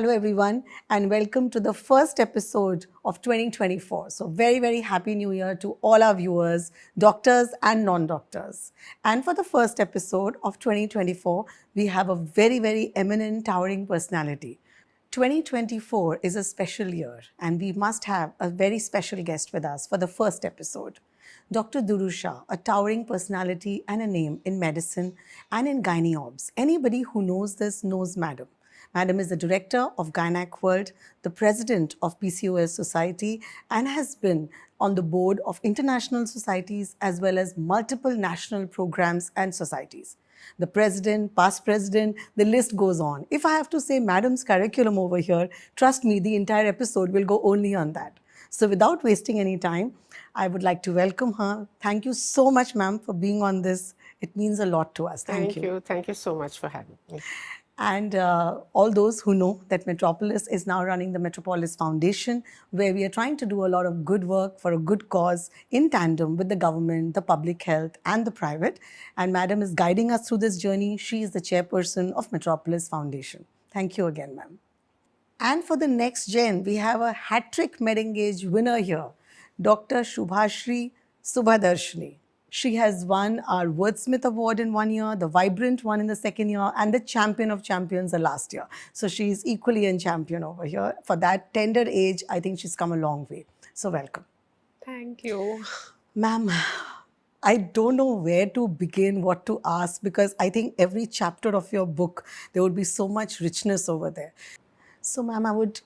Hello everyone and welcome to the first episode of 2024. So very happy new year to all our viewers, doctors and non-doctors. And for the first episode of 2024, we have a very eminent towering personality. 2024 is a special year and we must have a very special guest with us for the first episode. Dr. Durusha, a towering personality and a name in medicine and in gynae-obs. Anybody who knows this knows Madam. Madam is the director of Gynac World, the president of PCOS Society, and has been on the board of international societies as well as multiple national programs and societies. The president, past president, the list goes on. If I have to say Madam's curriculum over here, trust me, the entire episode will go only on that. So without wasting any time, I would like to welcome her. Thank you so much, ma'am, for being on this. It means a lot to us. Thank you. Thank you so much for having me. And all those who know that Metropolis is now running the Metropolis Foundation, where we are trying to do a lot of good work for a good cause in tandem with the government, the public health and the private. And Madam is guiding us through this journey. She is the chairperson of Metropolis Foundation. Thank you again, ma'am. And for the next gen, we have a hat-trick MedEngage winner here, Dr. Shubhashri Subhadarshini. She has won our Wordsmith Award in 1 year, the Vibrant one in the second year, and the Champion of Champions the last year. So she's equally a champion over here. For that tender age, I think she's come a long way. So welcome. Thank you. Ma'am, I don't know where to begin, what to ask, because I think every chapter of your book, there would be so much richness over there. So ma'am, I would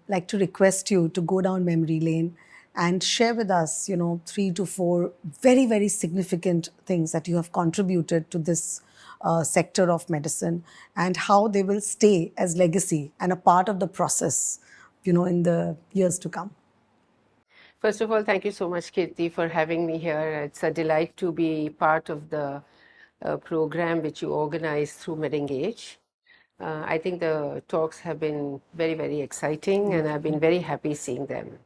like to request you to go down memory lane and share with us, 3 to 4 very significant things that you have contributed to this sector of medicine and how they will stay as legacy and a part of the process, in the years to come. First of all, thank you so much, Kirti, for having me here. It's a delight to be part of the program which you organize through MedEngage. I think the talks have been very exciting and I've been very happy seeing them.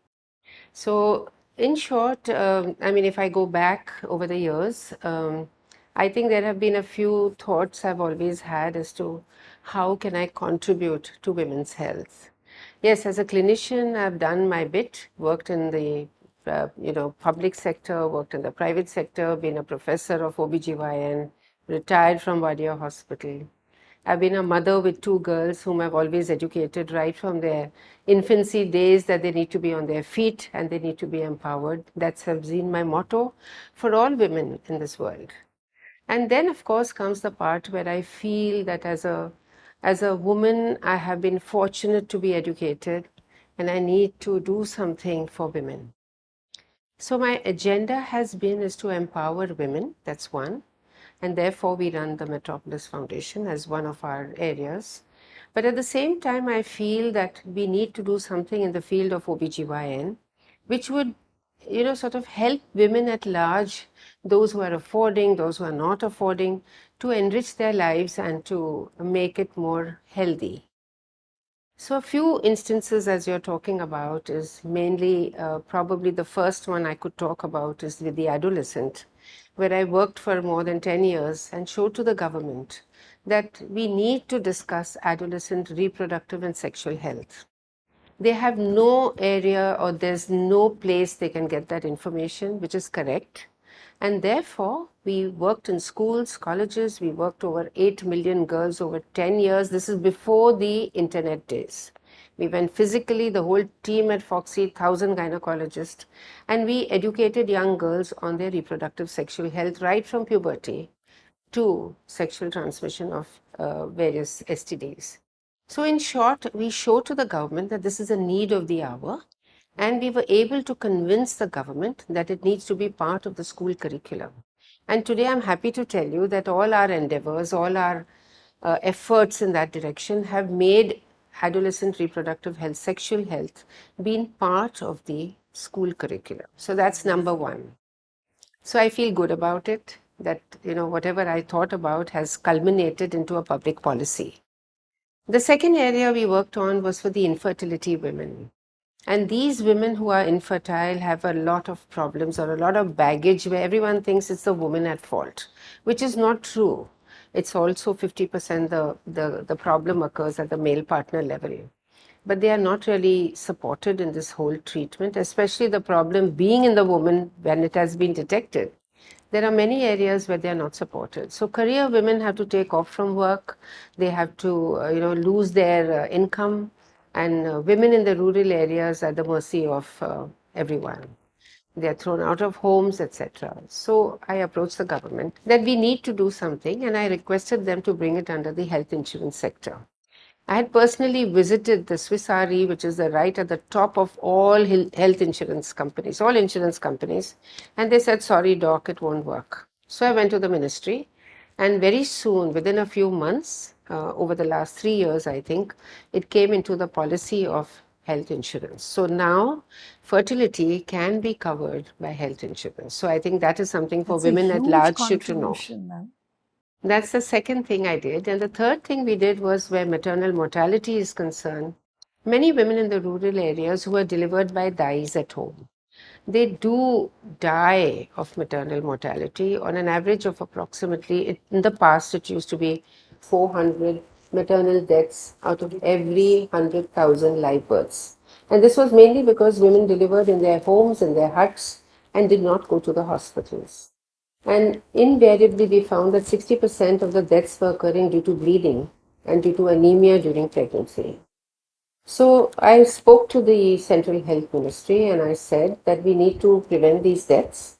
So in short, if I go back over the years, I think there have been a few thoughts I've always had as to how can I contribute to women's health. Yes, as a clinician, I've done my bit, worked in the public sector, worked in the private sector, been a professor of OBGYN, retired from Wadia Hospital. I've been a mother with 2 girls whom I've always educated right from their infancy days that they need to be on their feet and they need to be empowered. That's been my motto for all women in this world. And then, of course, comes the part where I feel that as a woman, I have been fortunate to be educated and I need to do something for women. So my agenda has been is to empower women, that's one. And therefore we run the Metropolis Foundation as one of our areas. But at the same time, I feel that we need to do something in the field of OBGYN, which would, sort of help women at large, those who are affording, those who are not affording, to enrich their lives and to make it more healthy. So a few instances as you're talking about is mainly, probably the first one I could talk about is with the adolescent, where I worked for more than 10 years and showed to the government that we need to discuss adolescent reproductive and sexual health. They have no area or there's no place they can get that information, which is correct. And therefore, we worked in schools, colleges, we worked over 8 million girls over 10 years. This is before the internet days. We went physically, the whole team at Foxy, 1,000 gynecologists, and we educated young girls on their reproductive sexual health right from puberty to sexual transmission of various STDs. So in short, we showed to the government that this is a need of the hour, and we were able to convince the government that it needs to be part of the school curriculum. And today I'm happy to tell you that all our endeavors, all our efforts in that direction have made adolescent reproductive health, sexual health, being part of the school curriculum. So that's number one. So I feel good about it, that whatever I thought about has culminated into a public policy. The second area we worked on was for the infertility women. And these women who are infertile have a lot of problems or a lot of baggage where everyone thinks it's the woman at fault, which is not true. It's also 50% the problem occurs at the male partner level. but they are not really supported in this whole treatment, especially the problem being in the woman when it has been detected. There are many areas where they are not supported. So career women have to take off from work. They have to, lose their income, and women in the rural areas are at the mercy of everyone. They are thrown out of homes, etc. So I approached the government that we need to do something, and I requested them to bring it under the health insurance sector. I had personally visited the Swiss RE, which is the right at the top of all health insurance companies, all insurance companies, and they said, sorry, doc, it won't work. So I went to the ministry, and very soon, within a few months, over the last 3 years, I think, it came into the policy of health insurance. So now fertility can be covered by health insurance. So I think that is something for That's a women at huge large should to know. contribution, ma'am. That's the second thing I did. And the third thing we did was where maternal mortality is concerned. Many women in the rural areas who are delivered by dais at home, they do die of maternal mortality on an average of approximately, in the past it used to be 400 maternal deaths out of every 100,000 live births. And this was mainly because women delivered in their homes, in their huts, and did not go to the hospitals. And invariably, we found that 60% of the deaths were occurring due to bleeding and due to anemia during pregnancy. So I spoke to the Central Health Ministry and I said that we need to prevent these deaths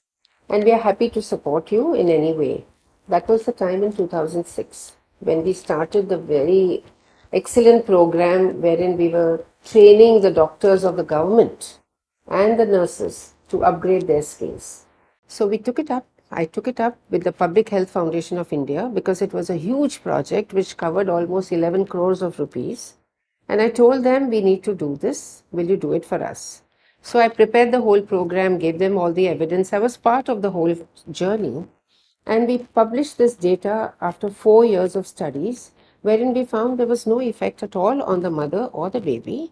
and we are happy to support you in any way. That was the time in 2006 when we started the very excellent program wherein we were training the doctors of the government and the nurses to upgrade their skills. So we took it up. I took it up with the Public Health Foundation of India because it was a huge project which covered almost 11 crores of rupees. And I told them, we need to do this. Will you do it for us? So I prepared the whole program, gave them all the evidence. I was part of the whole journey. And we published this data after 4 years of studies, wherein we found there was no effect at all on the mother or the baby.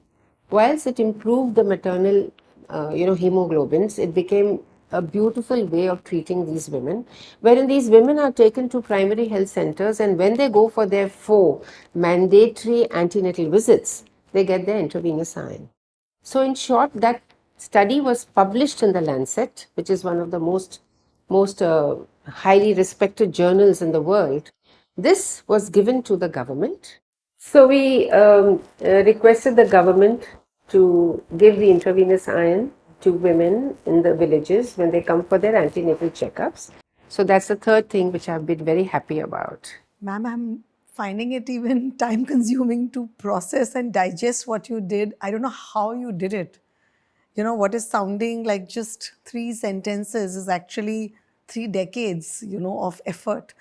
Whilst it improved the maternal, hemoglobins, it became a beautiful way of treating these women, wherein these women are taken to primary health centers, and when they go for their 4 mandatory antenatal visits, they get their intravenous iron. So, in short, that study was published in the Lancet, which is one of the most highly respected journals in the world. This was given to the government. So we requested the government to give the intravenous iron to women in the villages when they come for their antenatal checkups. So that's the third thing which I've been very happy about. Ma'am, I'm finding it even time consuming to process and digest what you did. I don't know how you did it. You know, what is sounding like just 3 sentences is actually 3 decades, of effort.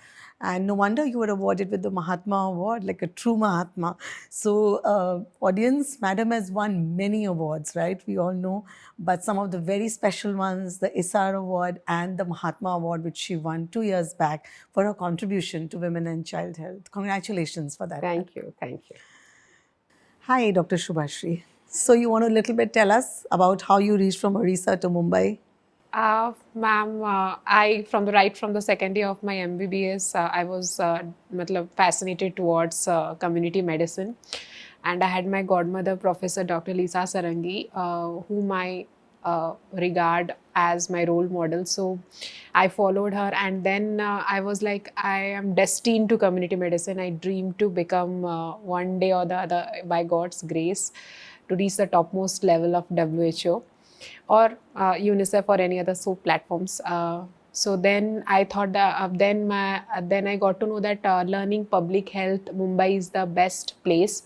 And no wonder you were awarded with the Mahatma Award, like a true Mahatma. So, audience, Madam has won many awards, right? We all know. But some of the very special ones, the ISAR Award and the Mahatma Award, which she won 2 years back for her contribution to women and child health. Congratulations for that. Thank you. Thank you. Hi, Dr. Shubhashri. So you want to a little bit tell us about how you reached from Orissa to Mumbai? Ma'am, I from the second year of my MBBS, I was fascinated towards community medicine, and I had my godmother, Professor Dr. Lisa Sarangi, whom I regard as my role model. So I followed her, and then I was like, I am destined to community medicine. I dream to become one day or the other, by God's grace, to reach the topmost level of WHO or UNICEF or any other so platforms. So then I thought that then I got to know that learning public health, Mumbai is the best place.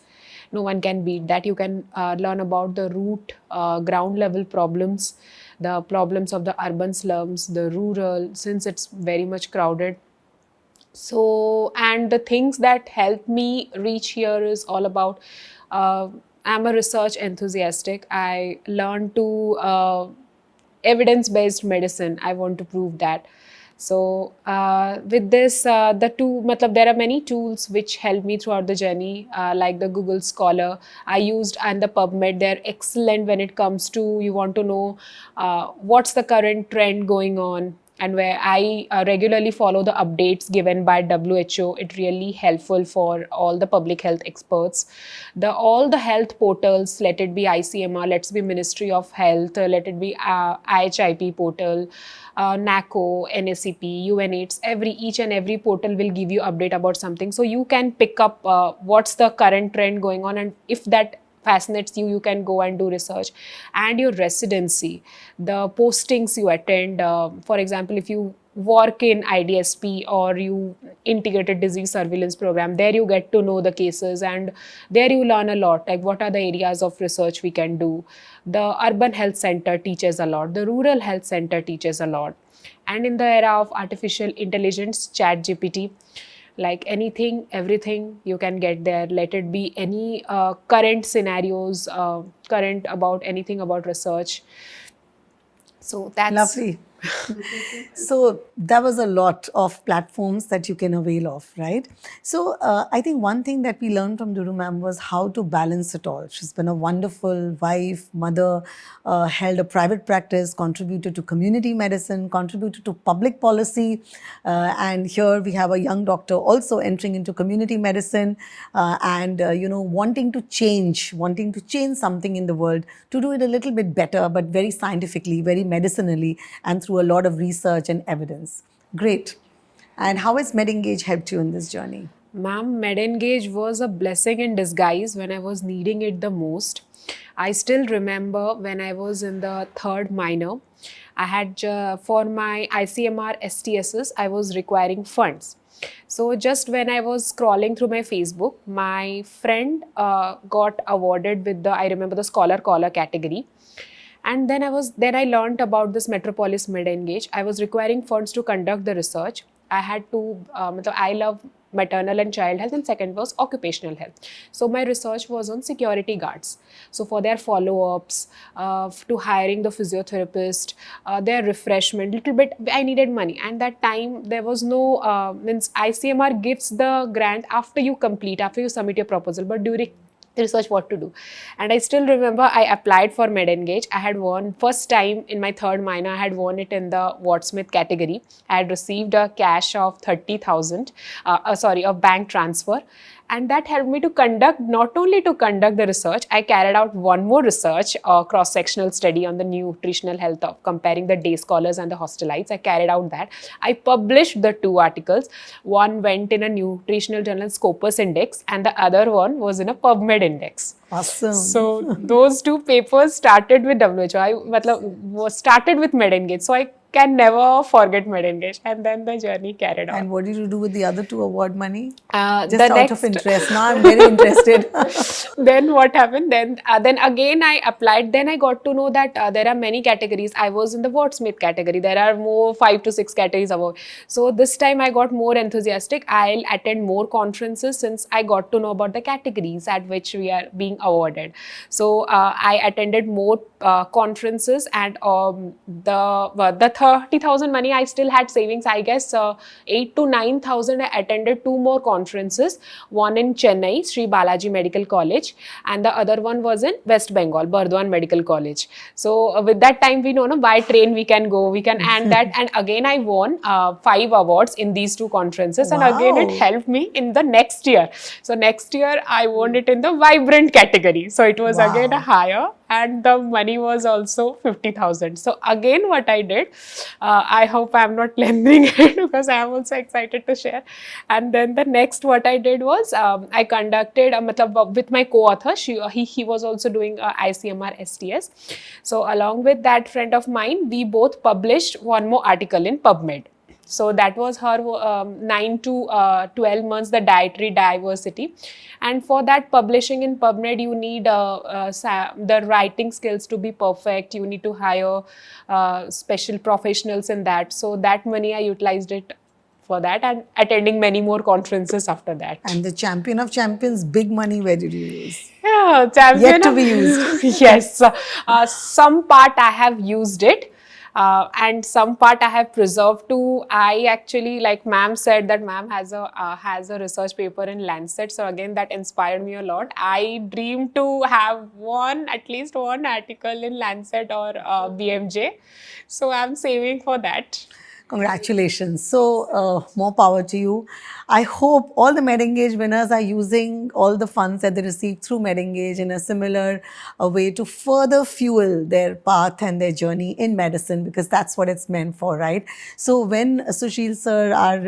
No one can beat that. You can learn about the root ground level problems, the problems of the urban slums, the rural, since it's very much crowded. So, and the things that helped me reach here is all about, I'm a research enthusiastic. I learned to evidence-based medicine. I want to prove that. So with this, there are many tools which help me throughout the journey, like the Google Scholar I used and the PubMed. They're excellent when it comes to you want to know what's the current trend going on. and where I regularly follow the updates given by WHO. It really helpful for all the public health experts. All the health portals, let it be ICMR, let's be Ministry of Health, let it be IHIP portal, NACO, NACP, UNAIDS, each and every portal will give you update about something. So you can pick up what's the current trend going on, and if that fascinates you, you can go and do research. And your residency, the postings you attend, for example, if you work in IDSP or you integrated disease surveillance program, there you get to know the cases, and there you learn a lot, like what are the areas of research we can do. The urban health center teaches a lot, the rural health center teaches a lot. And in the era of artificial intelligence, chat GPT, like anything, everything you can get there. Let it be any current scenarios, current about anything about research. So that's Lovely. So that was a lot of platforms that you can avail of, right? So I think one thing that we learned from Duru ma'am was how to balance it all. She's been a wonderful wife, mother, held a private practice, contributed to community medicine, contributed to public policy, and here we have a young doctor also entering into community medicine, and wanting to change something in the world, to do it a little bit better, but very scientifically, very medicinally, and through a lot of research and evidence. Great. And how has MedEngage helped you in this journey? Ma'am, MedEngage was a blessing in disguise when I was needing it the most. I still remember when I was in the third minor, I had for my ICMR STSs, I was requiring funds. So just when I was scrolling through my Facebook, my friend got awarded with I remember the Scholar Caller category. And then I learned about this Metropolis MedEngage. I was requiring funds to conduct the research. I had to, I love maternal and child health, and second was occupational health. So my research was on security guards. So for their follow-ups, to hiring the physiotherapist, their refreshment, little bit, I needed money. And that time there was no, ICMR gives the grant after you submit your proposal, but during research what to do. And I still remember I applied for MedEngage. I had won first time in my third minor. I had won it in the Wattsmith category. I had received a cash of 30,000, a bank transfer. And that helped me to not only to conduct the research, I carried out one more research, cross-sectional study on the nutritional health of comparing the day scholars and the hostelites. I carried out that. I published the 2 articles. One went in a nutritional journal, Scopus Index, and the other one was in a PubMed Index. Awesome. So those 2 papers started with WHO. Started with MedEngage. So I can never forget MedEngage, and then the journey carried on. And what did you do with the other 2 award money? Just out of interest. Now I'm very interested. Then what happened? Then again I applied. Then I got to know that there are many categories. I was in the Wattsmith category. There are more 5 to 6 categories above. So this time I got more enthusiastic. I'll attend more conferences since I got to know about the categories at which we are being awarded. So I attended more conferences, and the 30,000 money I still had savings. I guess 8 to 9,000. I attended 2 more conferences. One in Chennai, Sri Balaji Medical College, and the other one was in West Bengal, Burdwan Medical College. So with that time, we know by train we can go, and again I won 5 awards in these 2 conferences. Wow. And again it helped me in the next year. So next year I won it in the vibrant category. So it was again a higher, and the money was also 50,000. So again what I did, I hope I'm not lengthening it because I am also excited to share. And then the next what I did was I conducted with my co-author. He was also doing ICMR STS. So along with that friend of mine, we both published one more article in PubMed. So that was her 9 to 12 months, the dietary diversity. And for that publishing in PubMed, you need the writing skills to be perfect. You need to hire special professionals in that. So that money I utilized it for that, and attending many more conferences after that. And the champion of champions, big money, where did you use? Yeah, champion Yet to be used. Yes, some part I have used it. And some part I have preserved too. I actually, like ma'am said, that ma'am has a research paper in Lancet. So again, that inspired me a lot. I dream to have at least one article in Lancet or BMJ. So I'm saving for that. Congratulations. So, more power to you. I hope all the MedEngage winners are using all the funds that they receive through MedEngage in a similar way to further fuel their path and their journey in medicine, because that's what it's meant for, right? So, when Sushil sir, our,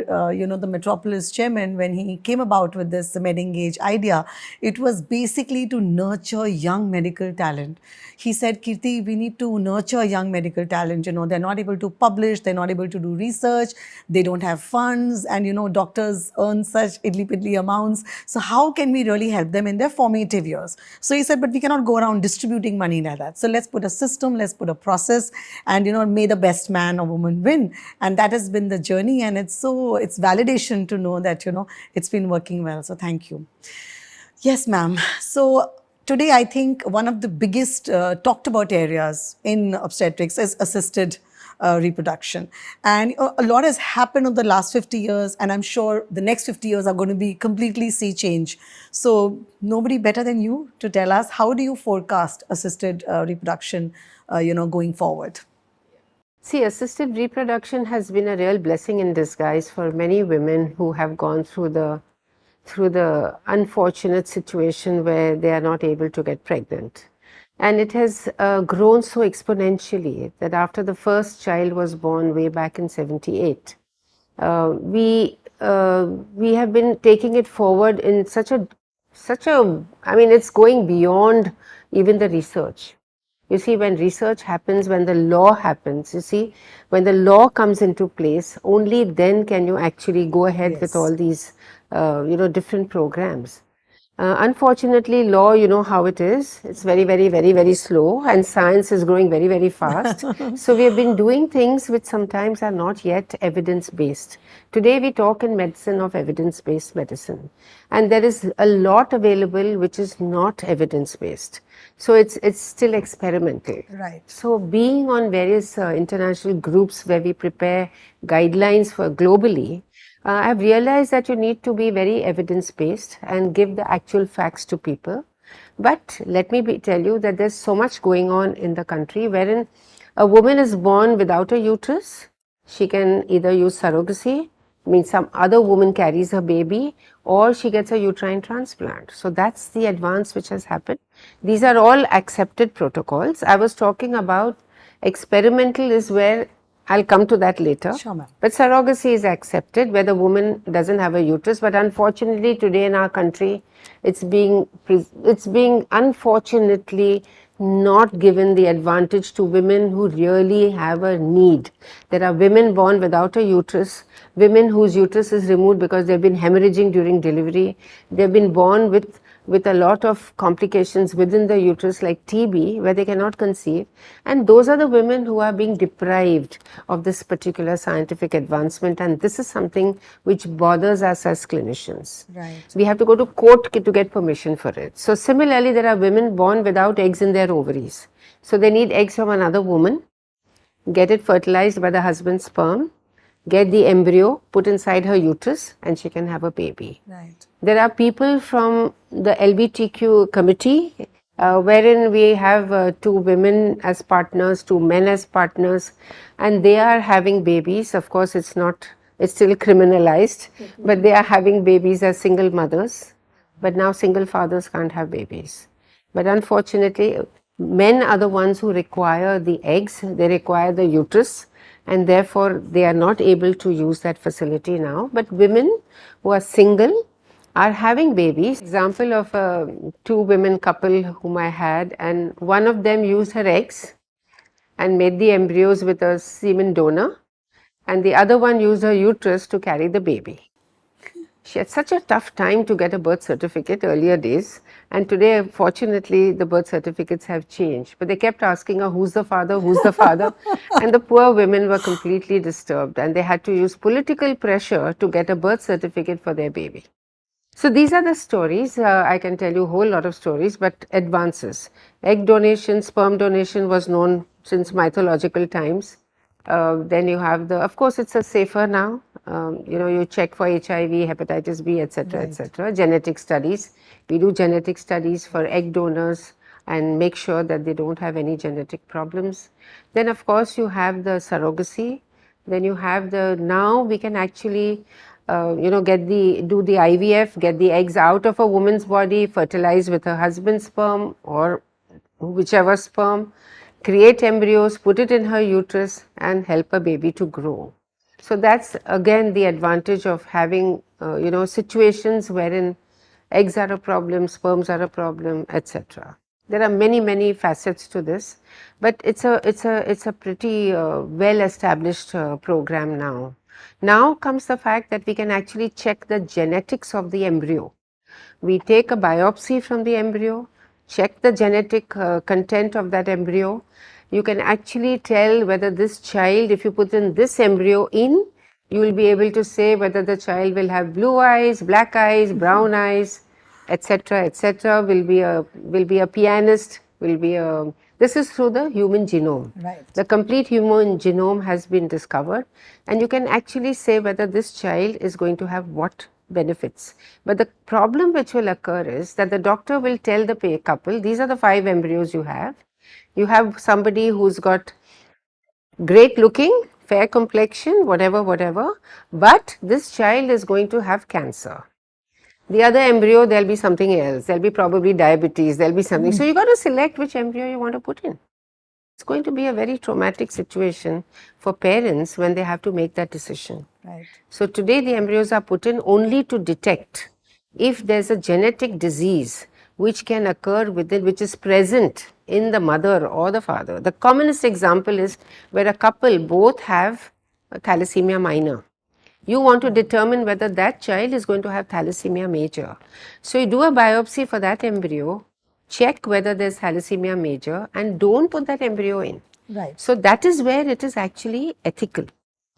the Metropolis chairman, when he came about with this MedEngage idea, it was basically to nurture young medical talent. He said, Kirti, we need to nurture young medical talent. They're not able to publish, they're not able to do research, they don't have funds, and doctors earn such idly-piddly amounts. So how can we really help them in their formative years? So he said, but we cannot go around distributing money like that. So let's put a system, let's put a process, and may the best man or woman win. And that has been the journey, and it's validation to know that it's been working well. So thank you. Yes, ma'am. So today, I think one of the biggest talked about areas in obstetrics is assisted reproduction. And a lot has happened over the last 50 years, and I'm sure the next 50 years are going to be completely sea change. So nobody better than you to tell us, how do you forecast assisted reproduction, going forward? See, assisted reproduction has been a real blessing in disguise for many women who have gone through the unfortunate situation where they are not able to get pregnant. And it has grown so exponentially that after the first child was born way back in 78, we have been taking it forward in such a, I mean, it's going beyond even the research. You see, when research happens, when the law happens, you see, when the law comes into place, only then can you actually go ahead with all these, different programs. Unfortunately, law, you know how it is. It's very, very, very, very slow, and science is growing very, very fast. So we have been doing things which sometimes are not yet evidence-based. Today we talk in medicine of evidence-based medicine, and there is a lot available which is not evidence-based. So it's still experimental. Right. So being on various international groups where we prepare guidelines for globally, I've realized that you need to be very evidence-based and give the actual facts to people. But let me tell you that there's so much going on in the country wherein a woman is born without a uterus. She can either use surrogacy, means some other woman carries her baby, or she gets a uterine transplant. So that's the advance which has happened. These are all accepted protocols. I was talking about experimental is where I'll come to that later. Sure, ma'am. But surrogacy is accepted where the woman doesn't have a uterus. But unfortunately, today in our country, it's being unfortunately not given the advantage to women who really have a need. There are women born without a uterus, women whose uterus is removed because they've been hemorrhaging during delivery. They've been born with a lot of complications within the uterus like TB, where they cannot conceive, and those are the women who are being deprived of this particular scientific advancement, and this is something which bothers us as clinicians. Right. We have to go to court to get permission for it. So similarly, there are women born without eggs in their ovaries. So they need eggs from another woman, get it fertilized by the husband's sperm, get the embryo, put inside her uterus, and she can have a baby. Right. There are people from the LGBTQ committee, wherein we have 2 women as partners, 2 men as partners, and they are having babies. Of course, it's still criminalized, but they are having babies as single mothers. But now single fathers can't have babies. But unfortunately, men are the ones who require the eggs, they require the uterus, and therefore they are not able to use that facility now. But women who are single are having babies. Example of a 2 women couple whom I had, and one of them used her eggs and made the embryos with a semen donor, and the other one used her uterus to carry the baby. She had such a tough time to get a birth certificate earlier days, and today fortunately the birth certificates have changed, but they kept asking her, who's the father, who's the father? And the poor women were completely disturbed, and they had to use political pressure to get a birth certificate for their baby. So these are the stories. I can tell you a whole lot of stories, but advances. Egg donation, sperm donation was known since mythological times. Then you have of course it's a safer now. You check for HIV, hepatitis B, etc., etc. Genetic studies. We do genetic studies for egg donors and make sure that they don't have any genetic problems. Then of course you have the surrogacy. Then you have now we can actually, do the IVF, get the eggs out of a woman's body, fertilize with her husband's sperm or whichever sperm, create embryos, put it in her uterus and help a baby to grow. So that's again the advantage of having, situations wherein eggs are a problem, sperms are a problem, etc. There are many facets to this, but it's a pretty well established program now. Now comes the fact that we can actually check the genetics of the embryo. We take a biopsy from the embryo, check the genetic content of that embryo. You can actually tell whether this child, if you put in this embryo in, you will be able to say whether the child will have blue eyes, black eyes, brown eyes, etc., etc. Will be a pianist, will be a. This is through the human genome. Right. The complete human genome has been discovered, and you can actually say whether this child is going to have what benefits. But the problem which will occur is that the doctor will tell the couple, these are the 5 embryos you have. You have somebody who's got great looking, fair complexion, whatever, but this child is going to have cancer. The other embryo, there'll be something else. There'll be probably diabetes, there'll be something. So you got to select which embryo you want to put in. It's going to be a very traumatic situation for parents when they have to make that decision. Right. So today the embryos are put in only to detect if there's a genetic disease which can occur within, which is present in the mother or the father. The commonest example is where a couple both have thalassemia minor. You want to determine whether that child is going to have thalassemia major. So you do a biopsy for that embryo, check whether there's thalassemia major and don't put that embryo in. Right. So that is where it is actually ethical.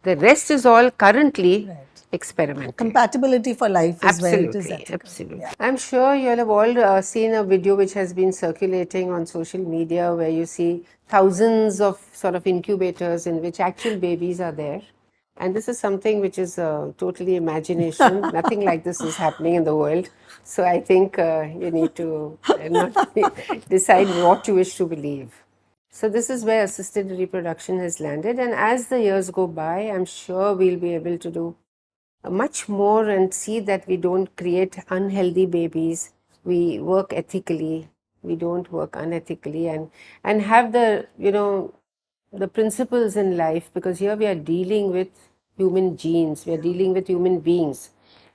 The rest is all currently experimental. Compatibility for life is where it is ethical. Absolutely. Yeah. I'm sure you all have all seen a video which has been circulating on social media where you see thousands of sort of incubators in which actual babies are there. And this is something which is totally imagination. Nothing like this is happening in the world. So I think you need to not decide what you wish to believe. So this is where assisted reproduction has landed. And as the years go by, I'm sure we'll be able to do much more and see that we don't create unhealthy babies. We work ethically. We don't work unethically and have the, the principles in life, because here we are dealing with human genes, we are dealing with human beings.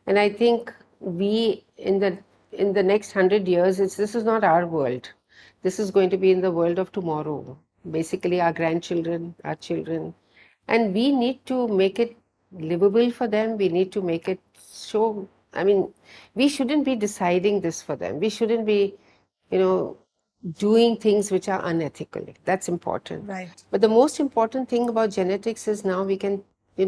And I think we in the next 100 years, this is not our world. This is going to be in the world of tomorrow. Basically our grandchildren, our children. And we need to make it livable for them. We need to make it show, we shouldn't be deciding this for them. We shouldn't be, doing things which are unethical. That's important. Right. But the most important thing about genetics is now we can,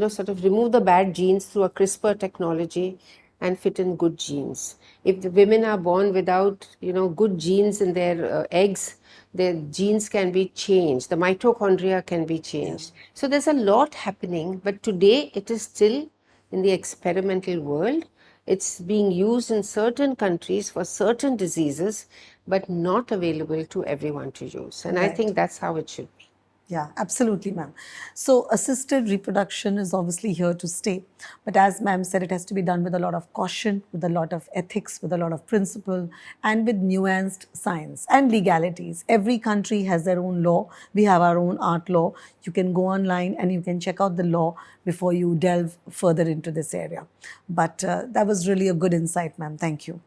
sort of remove the bad genes through a CRISPR technology and fit in good genes. If the women are born without, good genes in their eggs, their genes can be changed. The mitochondria can be changed. Yeah. So there's a lot happening, but today it is still in the experimental world. It's being used in certain countries for certain diseases, but not available to everyone to use. And I think that's how it should be. Yeah, absolutely, ma'am. So assisted reproduction is obviously here to stay. But as ma'am said, it has to be done with a lot of caution, with a lot of ethics, with a lot of principle, and with nuanced science and legalities. Every country has their own law. We have our own art law. You can go online and you can check out the law before you delve further into this area. But that was really a good insight, ma'am. Thank you.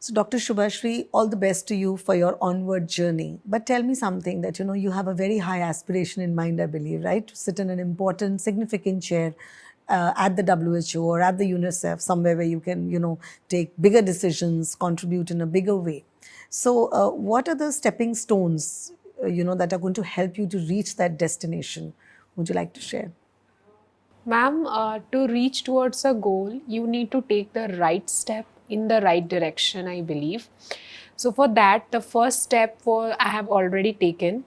So Dr. Shubhashri, all the best to you for your onward journey. But tell me something that, you have a very high aspiration in mind, I believe, right? To sit in an important, significant chair at the WHO or at the UNICEF, somewhere where you can, take bigger decisions, contribute in a bigger way. So what are the stepping stones, that are going to help you to reach that destination? Would you like to share? Ma'am, to reach towards a goal, you need to take the right step in the right direction, I believe. So for that, the first step I have already taken,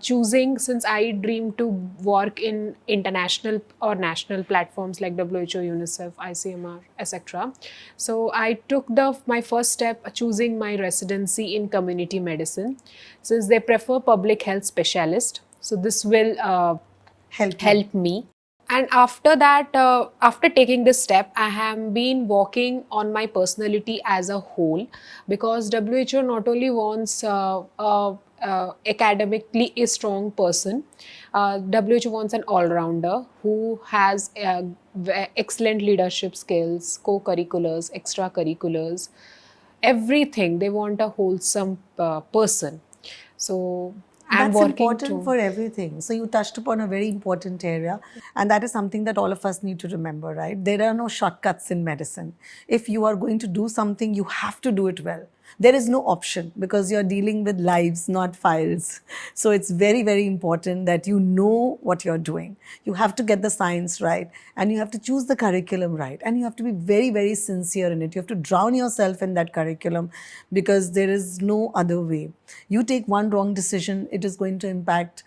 choosing, since I dream to work in international or national platforms like WHO, UNICEF, ICMR, etc. So I took my first step, choosing my residency in community medicine, since they prefer public health specialist. So this will help me. And after that, after taking this step, I have been working on my personality as a whole, because WHO not only wants academically a strong person, WHO wants an all-rounder who has excellent leadership skills, co-curriculars, extracurriculars, everything. They want a wholesome person. So I'm That's working important to. for everything. So you touched upon a very important area, and that is something that all of us need to remember, right? There are no shortcuts in medicine. If you are going to do something, you have to do it well. There is no option because you're dealing with lives, not files. So it's very, very important that you know what you're doing. You have to get the science right, and you have to choose the curriculum right, and you have to be very, very sincere in it. You have to drown yourself in that curriculum because there is no other way. You take one wrong decision, it is going to impact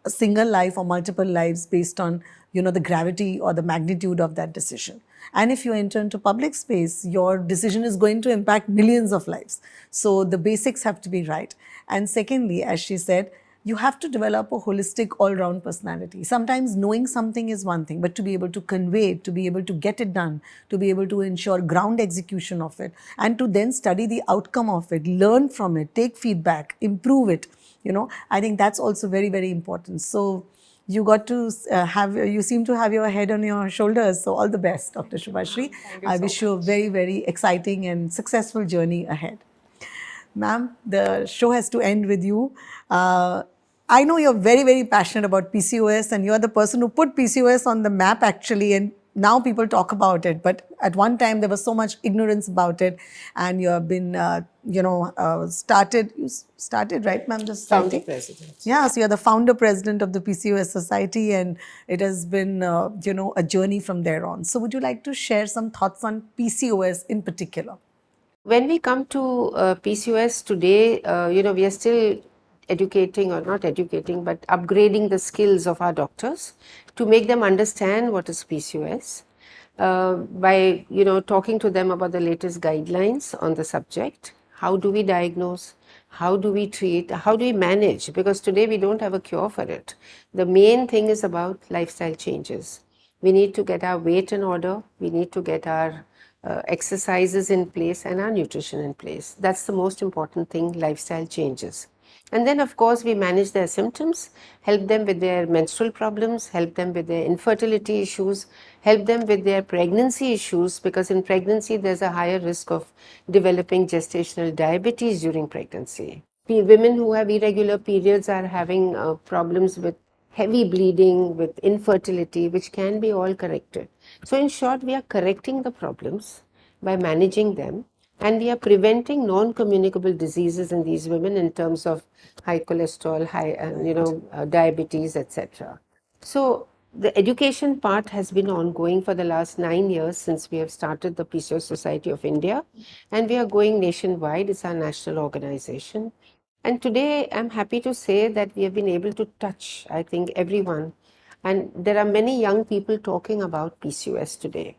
a single life or multiple lives based on the gravity or the magnitude of that decision. And if you enter into public space, your decision is going to impact millions of lives. So the basics have to be right. And secondly, as she said, you have to develop a holistic all-round personality. Sometimes knowing something is one thing, but to be able to convey it, to be able to get it done, to be able to ensure ground execution of it, and to then study the outcome of it, learn from it, take feedback, improve it, I think that's also very, very important. So you got to you seem to have your head on your shoulders. So all the best, Dr. Shubhashri. I wish you a very, very exciting and successful journey ahead. Ma'am, the show has to end with you. I know you're very, very passionate about PCOS, and you're the person who put PCOS on the map actually, and now people talk about it. But at one time, there was so much ignorance about it, and you have been, started, right, ma'am? Founder president. Yeah, so you're the founder president of the PCOS Society, and it has been, a journey from there on. So would you like to share some thoughts on PCOS in particular? When we come to PCOS today, we are still educating, or not educating, but upgrading the skills of our doctors to make them understand what is PCOS by, talking to them about the latest guidelines on the subject. How do we diagnose? How do we treat? How do we manage? Because today we don't have a cure for it. The main thing is about lifestyle changes. We need to get our weight in order. We need to get our exercises in place and our nutrition in place. That's the most important thing, lifestyle changes. And then, of course, we manage their symptoms, help them with their menstrual problems, help them with their infertility issues, help them with their pregnancy issues, because in pregnancy there's a higher risk of developing gestational diabetes during pregnancy. Women who have irregular periods are having problems with heavy bleeding, with infertility, which can be all corrected. So in short, we are correcting the problems by managing them, and we are preventing non-communicable diseases in these women in terms of high cholesterol, diabetes, etc. So the education part has been ongoing for the last 9 years since we have started the PCOS Society of India, and we are going nationwide. It's our national organization. And today I'm happy to say that we have been able to touch, I think, everyone. And there are many young people talking about PCOS today.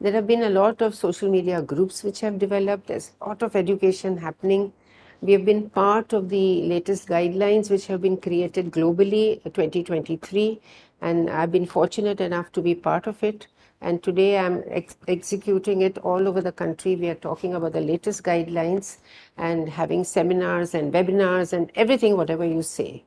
There have been a lot of social media groups which have developed. There's a lot of education happening. We have been part of the latest guidelines which have been created globally 2023, and I've been fortunate enough to be part of it. And today I'm executing it all over the country. We are talking about the latest guidelines and having seminars and webinars and everything, whatever you say.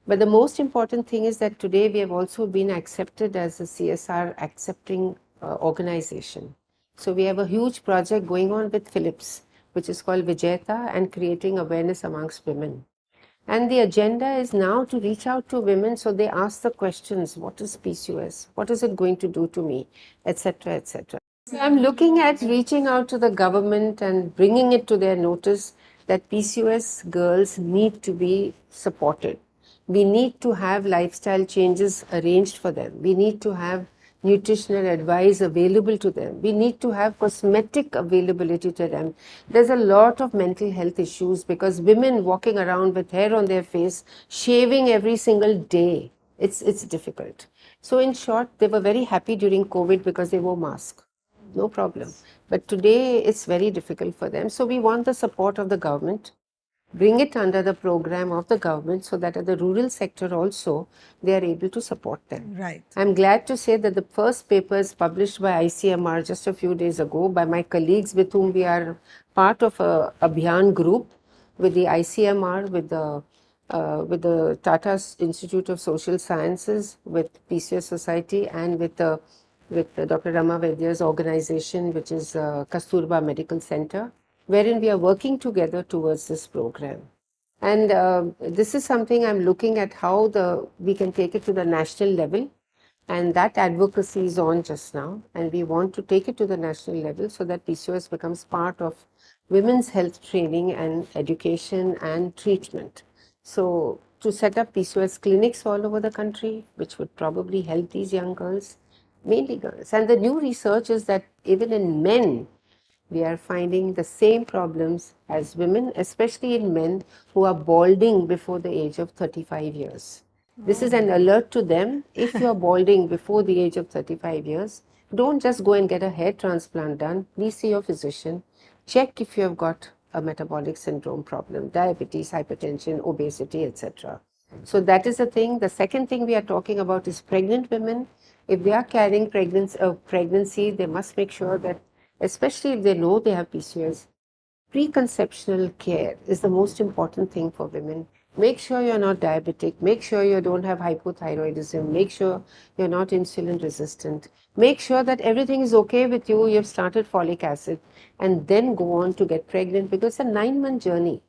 But the most important thing is that today we have also been accepted as a CSR accepting organization. So we have a huge project going on with Philips, which is called Vijayata, and creating awareness amongst women. And the agenda is now to reach out to women, so they ask the questions, what is PCOS? What is it going to do to me? Etc., etc. So I'm looking at reaching out to the government and bringing it to their notice that PCOS girls need to be supported. We need to have lifestyle changes arranged for them. We need to have nutritional advice available to them. We need to have cosmetic availability to them. There's a lot of mental health issues because women walking around with hair on their face, shaving every single day, it's difficult. So in short, they were very happy during COVID because they wore masks. No problem. But today it's very difficult for them. So we want the support of the government. bring it under the program of the government so that at the rural sector also they are able to support them. Right. I'm glad to say that the first papers published by ICMR just a few days ago by my colleagues with whom we are part of a Abhiyan group with the ICMR, with the Tata Institute of Social Sciences, with PCS Society, and with Dr. Rama Vaidya's organization, which is Kasturba Medical Center, wherein we are working together towards this program. And this is something I'm looking at how we can take it to the national level. And that advocacy is on just now. And we want to take it to the national level so that PCOS becomes part of women's health training and education and treatment. So to set up PCOS clinics all over the country, which would probably help these young girls, mainly girls. And the new research is that even in men, we are finding the same problems as women, especially in men who are balding before the age of 35 years. This is an alert to them. If you are balding before the age of 35 years, don't just go and get a hair transplant done. Please see your physician. Check if you have got a metabolic syndrome problem, diabetes, hypertension, obesity, etc. So that is the thing. The second thing we are talking about is pregnant women. If they are carrying pregnancy, they must make sure that, especially if they know they have PCOS, preconceptional care is the most important thing for women. Make sure you're not diabetic. Make sure you don't have hypothyroidism. Make sure you're not insulin resistant. Make sure that everything is okay with you. You've started folic acid, and then go on to get pregnant, because it's a 9-month journey.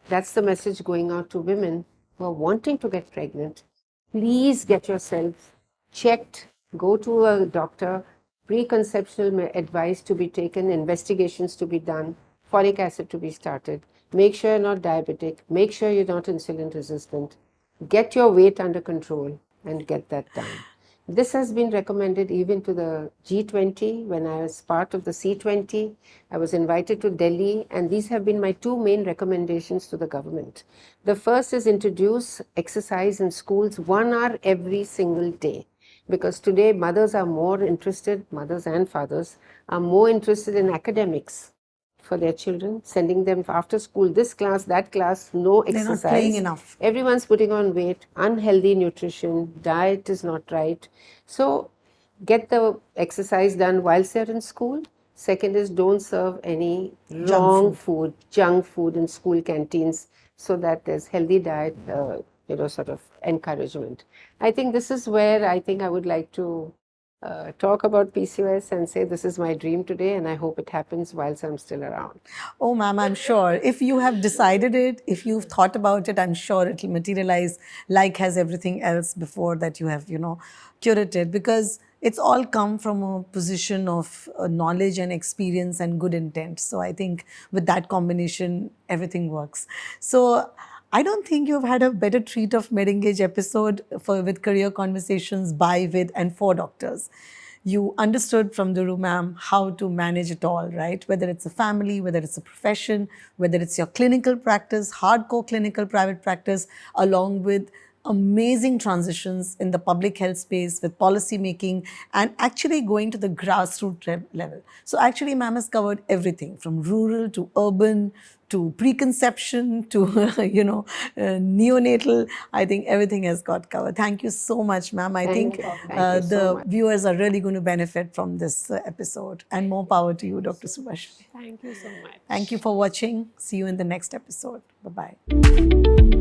That's the message going out to women who are wanting to get pregnant. Please get yourself checked. Go to a doctor. Preconceptional advice to be taken, investigations to be done, folic acid to be started. Make sure you're not diabetic. Make sure you're not insulin resistant. Get your weight under control and get that done. This has been recommended even to the G20. When I was part of the C20, I was invited to Delhi, and these have been my two main recommendations to the government. The first is introduce exercise in schools 1 hour every single day. Because today mothers are more interested, mothers and fathers are more interested in academics for their children, sending them after school, this class, that class, no exercise. They're not playing enough. Everyone's putting on weight, unhealthy nutrition, diet is not right. So get the exercise done whilst they're in school. Second is don't serve any wrong food, junk food in school canteens, so that there's healthy diet, sort of encouragement. I think this is where I think I would like to talk about PCOS and say this is my dream today, and I hope it happens whilst I'm still around. Oh, ma'am, I'm sure. If you have decided it, if you've thought about it, I'm sure it will materialize like has everything else before that you have, curated, because it's all come from a position of knowledge and experience and good intent. So I think with that combination, everything works. So I don't think you've had a better treat of MedEngage episode with career conversations by, with, and for doctors. You understood from Duru ma'am how to manage it all, right? Whether it's a family, whether it's a profession, whether it's your clinical practice, hardcore clinical private practice, along with amazing transitions in the public health space with policy making and actually going to the grassroots level. So actually, ma'am has covered everything from rural to urban to preconception to, neonatal. I think everything has got covered. Thank you so much, ma'am. I think the viewers are really going to benefit from this episode. And more power to you, Dr. Subhashini. Thank you so much. Thank you for watching. See you in the next episode. Bye-bye.